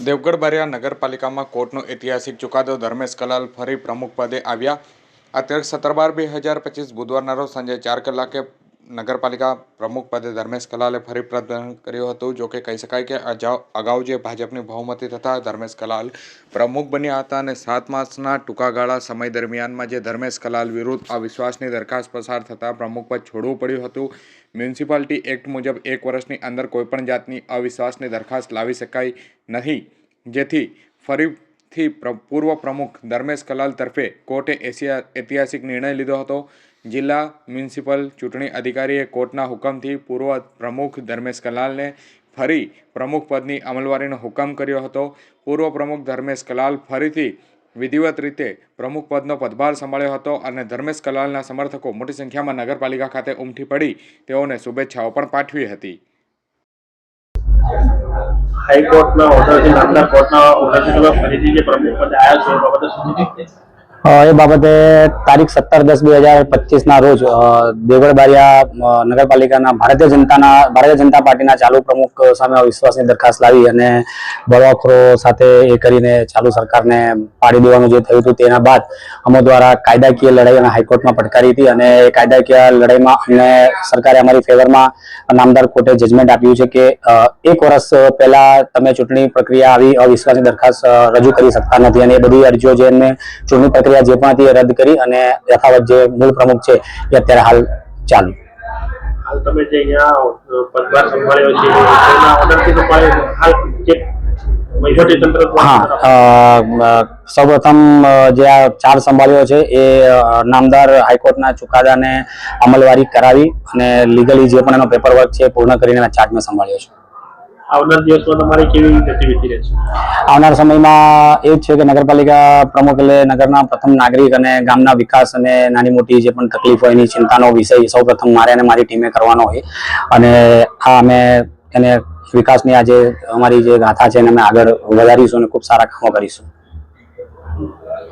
દેવગઢ બારિયા નગરપાલિકામાં કોર્ટનો ઐતિહાસિક ચુકાદો ધર્મેશ કલાલ ફરી પ્રમુખ પદે આવ્યા। અત્યારે 17/12/2025 બુધવારના રોજ સાંજે 4 કલાકે નગરપાલિકા પ્રમુખ પદે ધર્મેશ કલાલે ફરી પદાર્પણ કર્યું હતું। જોકે કહી શકાય કે અગાઉ જે ભાજપની બહુમતી થતાં ધર્મેશ કલાલ પ્રમુખ બન્યા હતા અને 7 માસના ટૂંકા ગાળા સમય દરમિયાનમાં જે ધર્મેશ કલાલ વિરુદ્ધ અવિશ્વાસની દરખાસ્ત પસાર થતાં પ્રમુખ પદ છોડવું પડ્યું હતું। મ્યુનિસિપાલિટી એક્ટ મુજબ 1 વર્ષની અંદર કોઈપણ જાતની અવિશ્વાસની દરખાસ્ત લાવી શકાય નહીં, જેથી ફરીથી પૂર્વ પ્રમુખ ધર્મેશ કલાલ તરફે કોર્ટે ઐતિહાસિક નિર્ણય લીધો હતો। જિલ્લા મ્યુનિસિપલ ચૂંટણી અધિકારીએ કોર્ટના હુકમથી પૂર્વ પ્રમુખ ધર્મેશ કલાલને ફરી પ્રમુખ પદની અમલવારીનો હુકમ કર્યો હતો। પૂર્વ પ્રમુખ ધર્મેશ કલાલ ફરીથી વિધિવત રીતે પ્રમુખ પદનો પદભાર સંભાળ્યો હતો અને ધર્મેશ કલાલના સમર્થકો મોટી સંખ્યામાં નગરપાલિકા ખાતે ઉમટી પડી તેઓને શુભેચ્છાઓ પણ પાઠવી હતી। હાઈકોર્ટના ઓર્ડરથી નામદાર કોર્ટના ઓર્ડરથી ફરીથી જે પ્રમુખ પદે આવ્યા છે એ બાબતે એ બાબતે તારીખ 17/10/2025 ના રોજ દેવગઢ બારિયા નગરપાલિકાના ભારતીય જનતા પાર્ટીના ચાલુ પ્રમુખ સામે અવિશ્વાસની દરખાસ્ત લાવી અને બળવાખોરો સાથે એ કરીને ચાલુ સરકારને પાડી દેવાનું જે થયું હતું તેના બાદ અમો દ્વારા કાયદાકીય લડાઈ અને હાઈકોર્ટમાં પડકારી હતી અને એ કાયદાકીય લડાઈમાં અમને સરકારે અમારી ફેવરમાં નામદાર કોર્ટે જજમેન્ટ આપ્યું છે કે 1 વર્ષ પહેલા તમે ચૂંટણી પ્રક્રિયા આવી અવિશ્વાસની દરખાસ્ત રજૂ કરી શકતા નથી અને એ બધી અરજીઓ જે એમને ચૂંટણી પ્રક્રિયા જે પણ હતી રદ કરી અને યથાવત જે મૂળ પ્રમુખ છે એ અત્યારે હાલ ચાલુ। હાલ તમે જે અહીંયા પદભાર સંભાળ્યો છે એના ઓર્ડરથી તમારે હાલ જે વહીવટી તંત્ર સૌપ્રથમ જે આ ચાર્જ સંભાળ્યો છે એ નામદાર હાઈકોર્ટના ચુકાદાને અમલવારી કરાવી અને લીગલી જે પણ એનો પેપરવર્ક છે પૂર્ણ કરીને ચાર્જ મેં સંભાળ્યો છે। આવનાર દિવસમાં તમારી કેવી ગતિવિધિ રહેશે? આવનાર સમયમાં એ જ છે કે નગરપાલિકા પ્રમુખ એટલે નગરના પ્રથમ નાગરિક અને ગામના વિકાસ અને નાની મોટી જે પણ તકલીફ હોય એની ચિંતાનો વિષય સૌપ્રથમ મારે અને મારી ટીમે કરવાનો હોય અને આ અમે એને વિકાસની આજે અમારી જે ગાથા છે એને અમે આગળ વધારીશું અને ખૂબ સારા કામો કરીશું।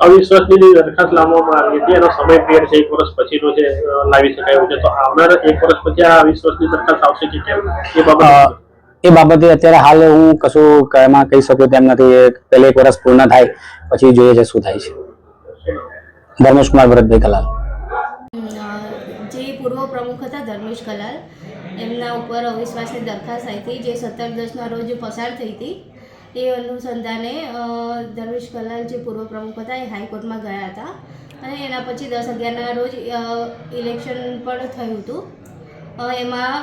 અવિશ્વાસની દરખાસ્ત લાવવામાં આવી હતી એનો સમય પિરિયડ છે 1 વર્ષ પછીનો છે લાવી શકાય એવું છે, તો આવનાર 1 વર્ષ પછી આ અવિશ્વાસની દરખાસ્ત આવશે કે કેમ એ બાબતે અત્યારે હાલ હું કશું એમાં કહી શકું તેમ નથી। પહેલે 1 વર્ષ પૂર્ણ થાય પછી જોઈએ છે શું થાય છે। ધર્મેશ કુમાર ભરતભાઈ કલાલ જે પૂર્વ પ્રમુખ હતા ધર્મેશ કલાલ એમના ઉપર અવિશ્વાસની દરખાસ્ત આવી હતી જે 17/10 રોજ પસાર થઈ હતી। એ અનુસંધાને ધર્મેશ કલાલ જે પૂર્વ પ્રમુખ હતા એ હાઈકોર્ટમાં ગયા હતા અને એના પછી 10/11 રોજ ઇલેક્શન પણ થયું હતું। એમાં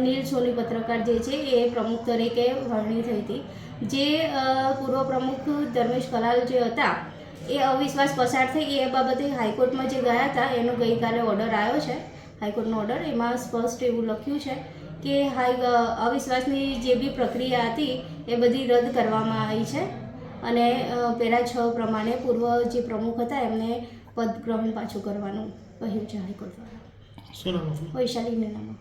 નીલ સોની પત્રકાર જે છે એ પ્રમુખ તરીકે વરણી થઈ હતી। જે પૂર્વ પ્રમુખ ધર્મેશ કલાલ જે હતા એ અવિશ્વાસ પસાર થઈ એ બાબતે હાઈકોર્ટમાં જે ગયા હતા એનો ગઈકાલે ઓર્ડર આવ્યો છે, હાઈકોર્ટનો ઓર્ડર। એમાં સ્પષ્ટ એવું લખ્યું છે કે અવિશ્વાસની જે બી પ્રક્રિયા હતી એ બધી રદ કરવામાં આવી છે અને પેરા 6 પ્રમાણે પૂર્વ જે પ્રમુખ હતા એમને પદ ગ્રહણ પાછું કરવાનું કહ્યું છે હાઈકોર્ટ દ્વારા। વૈશાલી મેનામાં।